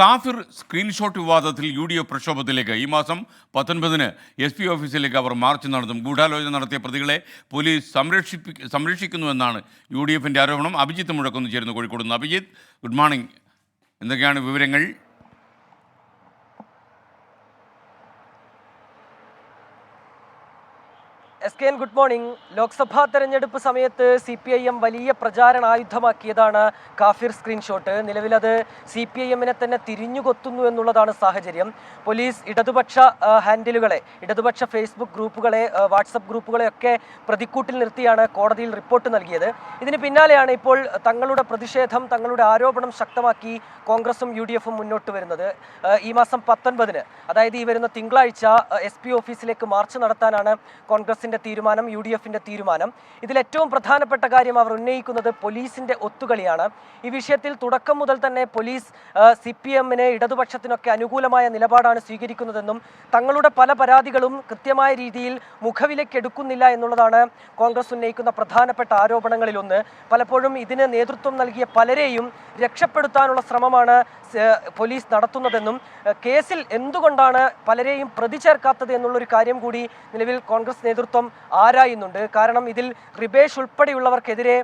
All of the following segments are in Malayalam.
കാഫിർ സ്ക്രീൻഷോട്ട് വിവാദത്തിൽ UDF പ്രക്ഷോഭത്തിലേക്ക് ഈ മാസം 19-ന് SP ഓഫീസിലേക്ക് അവർ മാർച്ച് നടത്തും. ഗൂഢാലോചന നടത്തിയ പ്രതികളെ പോലീസ് സംരക്ഷിക്കുന്നുവെന്നാണ് UDFിൻ്റെ ആരോപണം. അഭിജിത്ത് മുഴക്കൊന്ന് ചേരുന്നു കോഴിക്കോട് നിന്ന്. Abhijith, good morning. എന്തൊക്കെയാണ് വിവരങ്ങൾ? SKN good morning. ലോക്സഭാ തെരഞ്ഞെടുപ്പ് സമയത്ത് CPIM വലിയ പ്രചാരണായുധമാക്കിയതാണ് കാഫിർ സ്ക്രീൻഷോട്ട്. നിലവിലത് CPIM-നെ തന്നെ തിരിഞ്ഞുകൊത്തുന്നു എന്നുള്ളതാണ് സാഹചര്യം. പോലീസ് ഇടതുപക്ഷ ഹാൻഡിലുകളെ, ഇടതുപക്ഷ ഫേസ്ബുക്ക് ഗ്രൂപ്പുകളെ, വാട്സപ്പ് ഗ്രൂപ്പുകളെയൊക്കെ പ്രതിക്കൂട്ടിൽ നിർത്തിയാണ് കോടതിയിൽ റിപ്പോർട്ട് നൽകിയത്. ഇതിന് പിന്നാലെയാണ് ഇപ്പോൾ തങ്ങളുടെ പ്രതിഷേധം, തങ്ങളുടെ ആരോപണം ശക്തമാക്കി കോൺഗ്രസും UDF-ഉം മുന്നോട്ട് വരുന്നത്. ഈ മാസം 19-ന്, അതായത് ഈ വരുന്ന തിങ്കളാഴ്ച SP ഓഫീസിലേക്ക് മാർച്ച് നടത്താനാണ് കോൺഗ്രസിൻ്റെ തീരുമാനം, UDF-ന്റെ തീരുമാനം. ഇതിൽ ഏറ്റവും പ്രധാനപ്പെട്ട കാര്യം അവർ ഉന്നയിക്കുന്നത് പോലീസിന്റെ ഒത്തുകളിയാണ്. ഈ വിഷയത്തിൽ തുടക്കം മുതൽ തന്നെ പോലീസ് CPM-ന്, ഇടതുപക്ഷത്തിനൊക്കെ അനുകൂലമായ നിലപാടാണ് സ്വീകരിക്കുന്നതെന്നും തങ്ങളുടെ പല പരാതികളും കൃത്യമായ രീതിയിൽ മുഖവിലക്കെടുക്കുന്നില്ല എന്നുള്ളതാണ് കോൺഗ്രസ് ഉന്നയിക്കുന്ന പ്രധാനപ്പെട്ട ആരോപണങ്ങളിലൊന്ന്. പലപ്പോഴും ഇതിന് നേതൃത്വം നൽകിയ പലരെയും രക്ഷപ്പെടുത്താനുള്ള ശ്രമമാണ് പോലീസ് നടത്തുന്നതെന്നും കേസിൽ എന്തുകൊണ്ടാണ് പലരെയും പ്രതി ചേർക്കാത്തത് എന്നുള്ളൊരു കാര്യം കൂടി നിലവിൽ കോൺഗ്രസ് നേതൃത്വം ആരായുന്നുണ്ട്. കാരണം ഇതിൽ റിബേഷ് ഉൾപ്പെടെയുള്ളവർക്കെതിരെ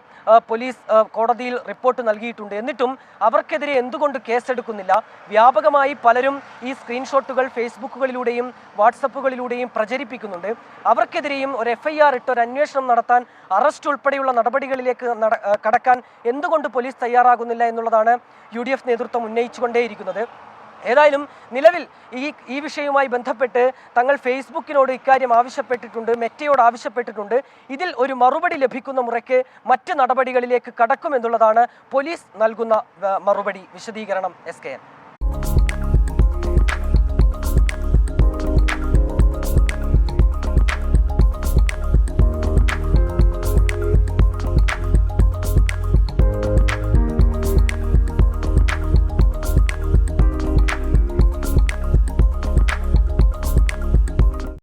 പോലീസ് കോടതിയിൽ റിപ്പോർട്ട് നൽകിയിട്ടുണ്ട്. എന്നിട്ടും അവർക്കെതിരെ എന്തുകൊണ്ട് കേസെടുക്കുന്നില്ല? വ്യാപകമായി പലരും ഈ സ്ക്രീൻഷോട്ടുകൾ ഫേസ്ബുക്കുകളിലൂടെയും വാട്സപ്പുകളിലൂടെയും പ്രചരിപ്പിക്കുന്നുണ്ട്. അവർക്കെതിരെയും ഒരു FIR ഇട്ട് ഒരു അന്വേഷണം നടത്താൻ, അറസ്റ്റ് ഉൾപ്പെടെയുള്ള നടപടികളിലേക്ക് കടക്കാൻ എന്തുകൊണ്ട് പോലീസ് തയ്യാറാകുന്നില്ല എന്നുള്ളതാണ് UDF നേതൃത്വം ഉന്നയിച്ചുകൊണ്ടേയിരിക്കുന്നത്. ഏതായാലും നിലവിൽ ഈ വിഷയവുമായി ബന്ധപ്പെട്ട് തങ്ങൾ ഫേസ്ബുക്കിനോട് ഇക്കാര്യം ആവശ്യപ്പെട്ടിട്ടുണ്ട്, മെറ്റയോട് ആവശ്യപ്പെട്ടിട്ടുണ്ട്. ഇതിൽ ഒരു മറുപടി ലഭിക്കുന്ന മുറയ്ക്ക് മറ്റ് നടപടികളിലേക്ക് കടക്കുമെന്നുള്ളതാണ് പോലീസ് നൽകുന്ന മറുപടി, വിശദീകരണം. SKN.